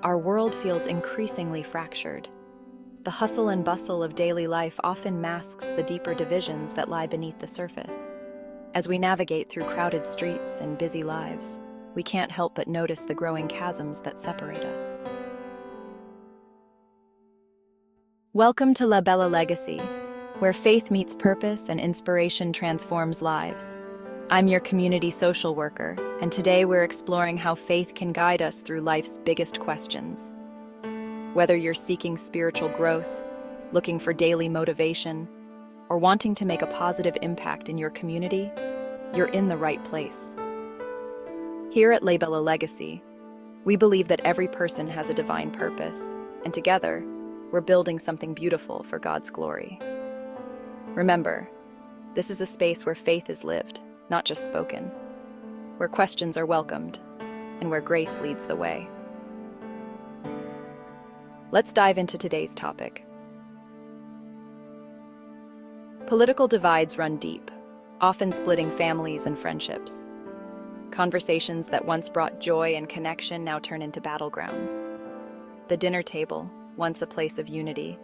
Our world feels increasingly fractured. The hustle and bustle of daily life often masks the deeper divisions that lie beneath the surface. As we navigate through crowded streets and busy lives, we can't help but notice the growing chasms that separate us. Welcome to La Bella Legacy, where faith meets purpose and inspiration transforms lives. I'm your community social worker, and today we're exploring how faith can guide us through life's biggest questions. Whether you're seeking spiritual growth, looking for daily motivation, or wanting to make a positive impact in your community, you're in the right place. Here at La Bella Legacy, we believe that every person has a divine purpose, and together, we're building something beautiful for God's glory. Remember, this is a space where faith is lived, not just spoken, where questions are welcomed, and where grace leads the way. Let's dive into today's topic. Political divides run deep, often splitting families and friendships. Conversations that once brought joy and connection now turn into battlegrounds. The dinner table, once a place of unity,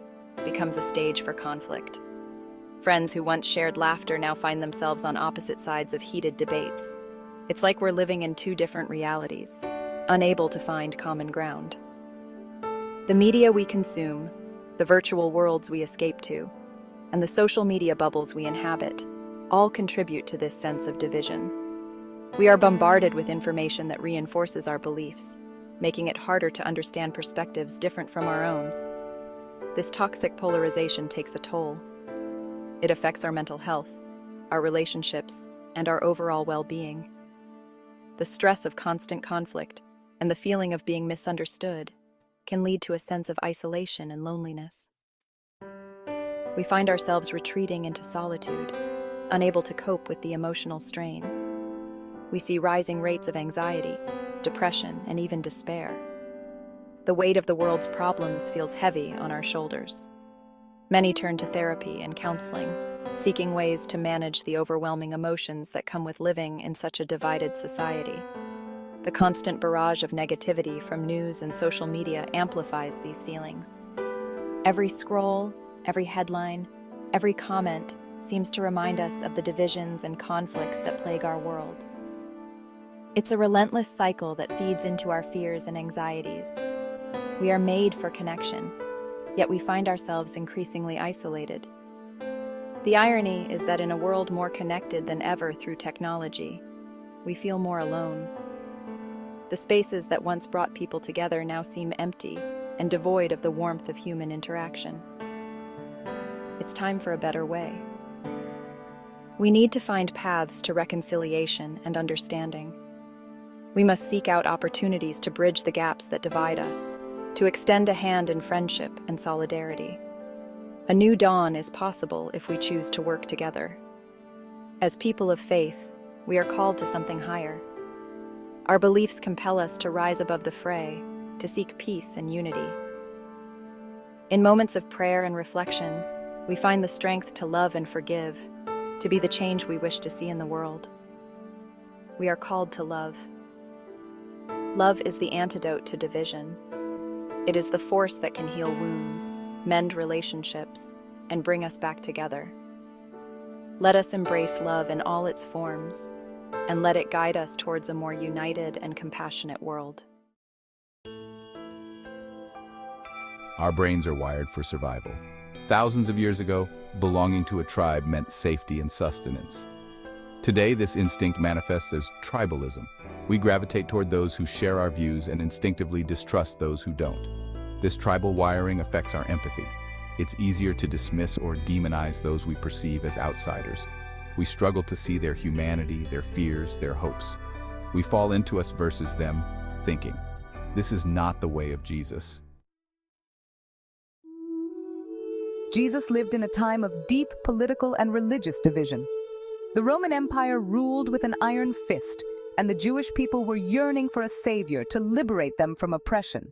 becomes a stage for conflict. Friends who once shared laughter now find themselves on opposite sides of heated debates. It's like we're living in two different realities, unable to find common ground. The media we consume, the virtual worlds we escape to, and the social media bubbles we inhabit all contribute to this sense of division. We are bombarded with information that reinforces our beliefs, making it harder to understand perspectives different from our own. This toxic polarization takes a toll. It affects our mental health, our relationships, and our overall well-being. The stress of constant conflict and the feeling of being misunderstood can lead to a sense of isolation and loneliness. We find ourselves retreating into solitude, unable to cope with the emotional strain. We see rising rates of anxiety, depression, and even despair. The weight of the world's problems feels heavy on our shoulders. Many turn to therapy and counseling, seeking ways to manage the overwhelming emotions that come with living in such a divided society. The constant barrage of negativity from news and social media amplifies these feelings. Every scroll, every headline, every comment seems to remind us of the divisions and conflicts that plague our world. It's a relentless cycle that feeds into our fears and anxieties. We are made for connection, yet we find ourselves increasingly isolated. The irony is that in a world more connected than ever through technology, we feel more alone. The spaces that once brought people together now seem empty and devoid of the warmth of human interaction. It's time for a better way. We need to find paths to reconciliation and understanding. We must seek out opportunities to bridge the gaps that divide us, to extend a hand in friendship and solidarity. A new dawn is possible if we choose to work together. As people of faith, we are called to something higher. Our beliefs compel us to rise above the fray, to seek peace and unity. In moments of prayer and reflection, we find the strength to love and forgive, to be the change we wish to see in the world. We are called to love. Love is the antidote to division. It is the force that can heal wounds, mend relationships, and bring us back together. Let us embrace love in all its forms, and let it guide us towards a more united and compassionate world. Our brains are wired for survival. Thousands of years ago, belonging to a tribe meant safety and sustenance. Today, this instinct manifests as tribalism. We gravitate toward those who share our views and instinctively distrust those who don't. This tribal wiring affects our empathy. It's easier to dismiss or demonize those we perceive as outsiders. We struggle to see their humanity, their fears, their hopes. We fall into us versus them, thinking, this is not the way of Jesus. Jesus lived in a time of deep political and religious division. The Roman Empire ruled with an iron fist, and the Jewish people were yearning for a savior to liberate them from oppression.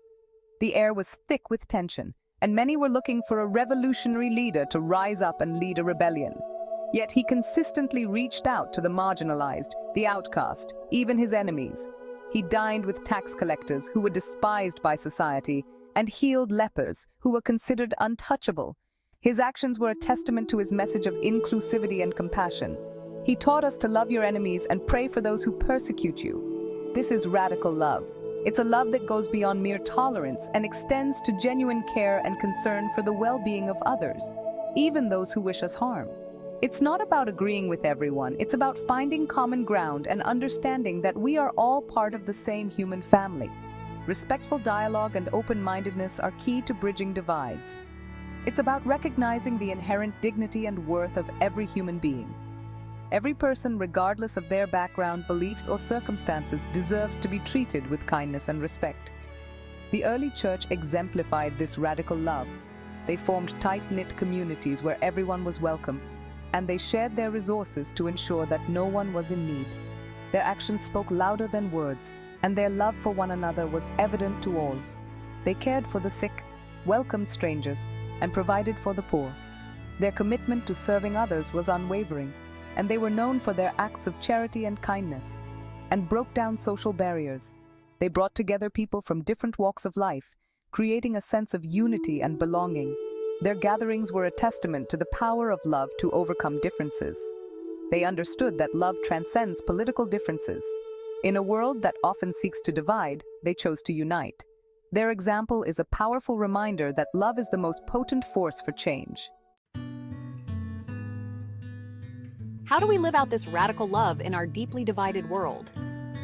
The air was thick with tension, and many were looking for a revolutionary leader to rise up and lead a rebellion. Yet he consistently reached out to the marginalized, the outcast, even his enemies. He dined with tax collectors who were despised by society and healed lepers who were considered untouchable. His actions were a testament to his message of inclusivity and compassion. He taught us to love your enemies and pray for those who persecute you. This is radical love. It's a love that goes beyond mere tolerance and extends to genuine care and concern for the well-being of others, even those who wish us harm. It's not about agreeing with everyone. It's about finding common ground and understanding that we are all part of the same human family. Respectful dialogue and open-mindedness are key to bridging divides. It's about recognizing the inherent dignity and worth of every human being. Every person, regardless of their background, beliefs, or circumstances, deserves to be treated with kindness and respect. The early church exemplified this radical love. They formed tight-knit communities where everyone was welcome, and they shared their resources to ensure that no one was in need. Their actions spoke louder than words, and their love for one another was evident to all. They cared for the sick, welcomed strangers, and provided for the poor. Their commitment to serving others was unwavering, and they were known for their acts of charity and kindness, and broke down social barriers. They brought together people from different walks of life, creating a sense of unity and belonging. Their gatherings were a testament to the power of love to overcome differences. They understood that love transcends political differences. In a world that often seeks to divide, they chose to unite. Their example is a powerful reminder that love is the most potent force for change. How do we live out this radical love in our deeply divided world?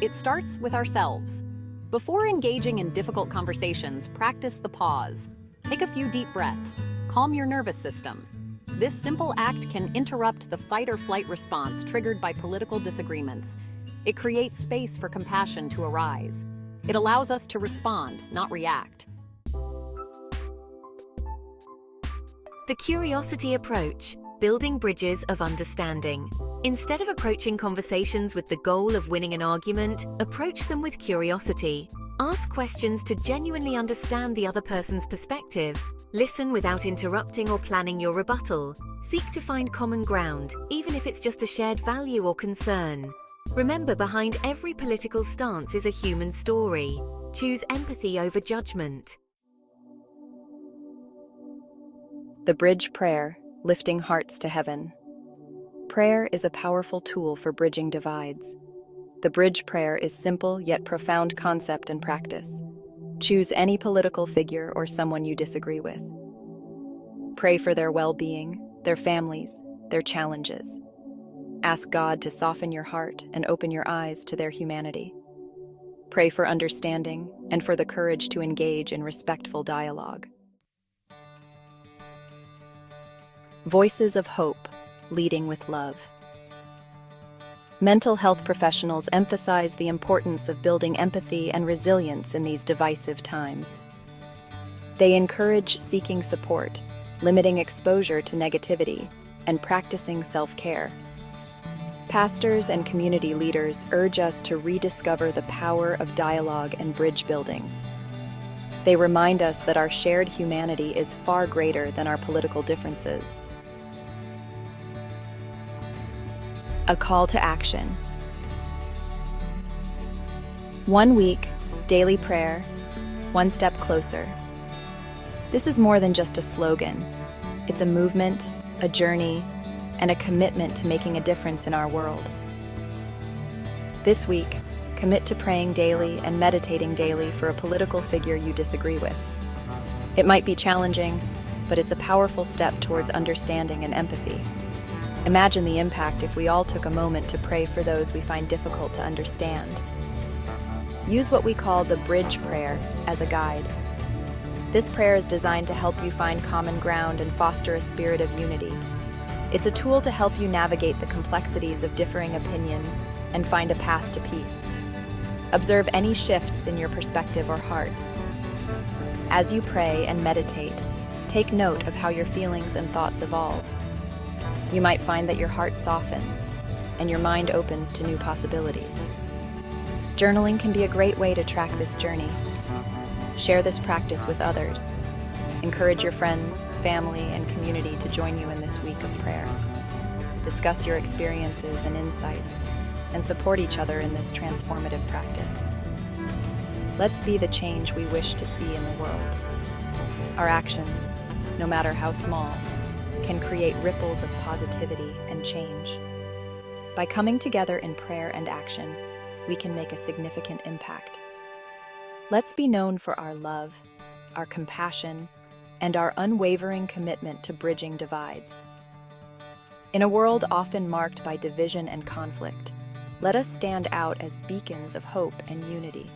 It starts with ourselves. Before engaging in difficult conversations, practice the pause. Take a few deep breaths. Calm your nervous system. This simple act can interrupt the fight or flight response triggered by political disagreements. It creates space for compassion to arise. It allows us to respond, not react. The curiosity approach. Building bridges of understanding. Instead of approaching conversations with the goal of winning an argument, approach them with curiosity. Ask questions to genuinely understand the other person's perspective. Listen without interrupting or planning your rebuttal. Seek to find common ground, even if it's just a shared value or concern. Remember, behind every political stance is a human story. Choose empathy over judgment. The Bridge Prayer, lifting hearts to heaven. Prayer is a powerful tool for bridging divides. The Bridge Prayer is simple yet profound concept and practice. Choose any political figure or someone you disagree with. Pray for their well-being, their families, their challenges. Ask God to soften your heart and open your eyes to their humanity. Pray for understanding and for the courage to engage in respectful dialogue. Voices of Hope, leading with love. Mental health professionals emphasize the importance of building empathy and resilience in these divisive times. They encourage seeking support, limiting exposure to negativity, and practicing self-care. Pastors and community leaders urge us to rediscover the power of dialogue and bridge building. They remind us that our shared humanity is far greater than our political differences. A call to action. 1 week, daily prayer, one step closer. This is more than just a slogan. It's a movement, a journey, and a commitment to making a difference in our world. This week, commit to praying daily and meditating daily for a political figure you disagree with. It might be challenging, but it's a powerful step towards understanding and empathy. Imagine the impact if we all took a moment to pray for those we find difficult to understand. Use what we call the Bridge Prayer as a guide. This prayer is designed to help you find common ground and foster a spirit of unity. It's a tool to help you navigate the complexities of differing opinions and find a path to peace. Observe any shifts in your perspective or heart. As you pray and meditate, take note of how your feelings and thoughts evolve. You might find that your heart softens and your mind opens to new possibilities. Journaling can be a great way to track this journey. Share this practice with others. Encourage your friends, family, and community to join you in this week of prayer. Discuss your experiences and insights, and support each other in this transformative practice. Let's be the change we wish to see in the world. Our actions, no matter how small, can create ripples of positivity and change. By coming together in prayer and action, we can make a significant impact. Let's be known for our love, our compassion, and our unwavering commitment to bridging divides. In a world often marked by division and conflict, let us stand out as beacons of hope and unity.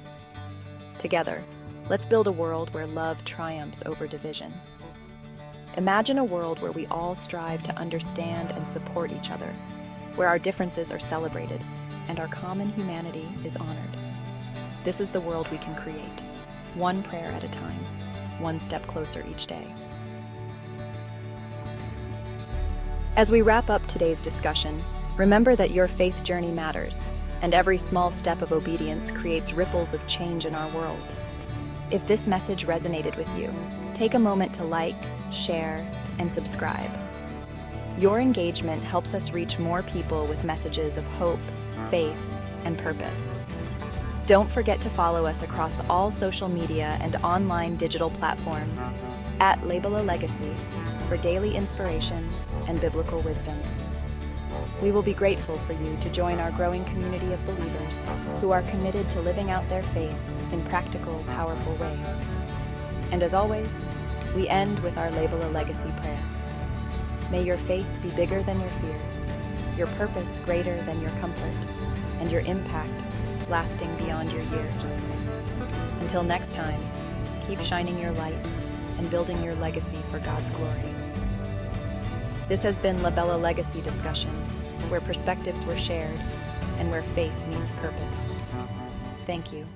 Together, let's build a world where love triumphs over division. Imagine a world where we all strive to understand and support each other, where our differences are celebrated and our common humanity is honored. This is the world we can create, one prayer at a time, one step closer each day. As we wrap up today's discussion, remember that your faith journey matters, and every small step of obedience creates ripples of change in our world. If this message resonated with you, take a moment to like, share, and subscribe. Your engagement helps us reach more people with messages of hope, faith, and purpose. Don't forget to follow us across all social media and online digital platforms at Label a Legacy for daily inspiration and biblical wisdom. We will be grateful for you to join our growing community of believers who are committed to living out their faith in practical, powerful ways. And as always, we end with our Label a Legacy prayer. May your faith be bigger than your fears, your purpose greater than your comfort, and your impact lasting beyond your years. Until next time, keep shining your light and building your legacy for God's glory. This has been Labella Legacy Discussion, where perspectives were shared and where faith meets purpose. Thank you.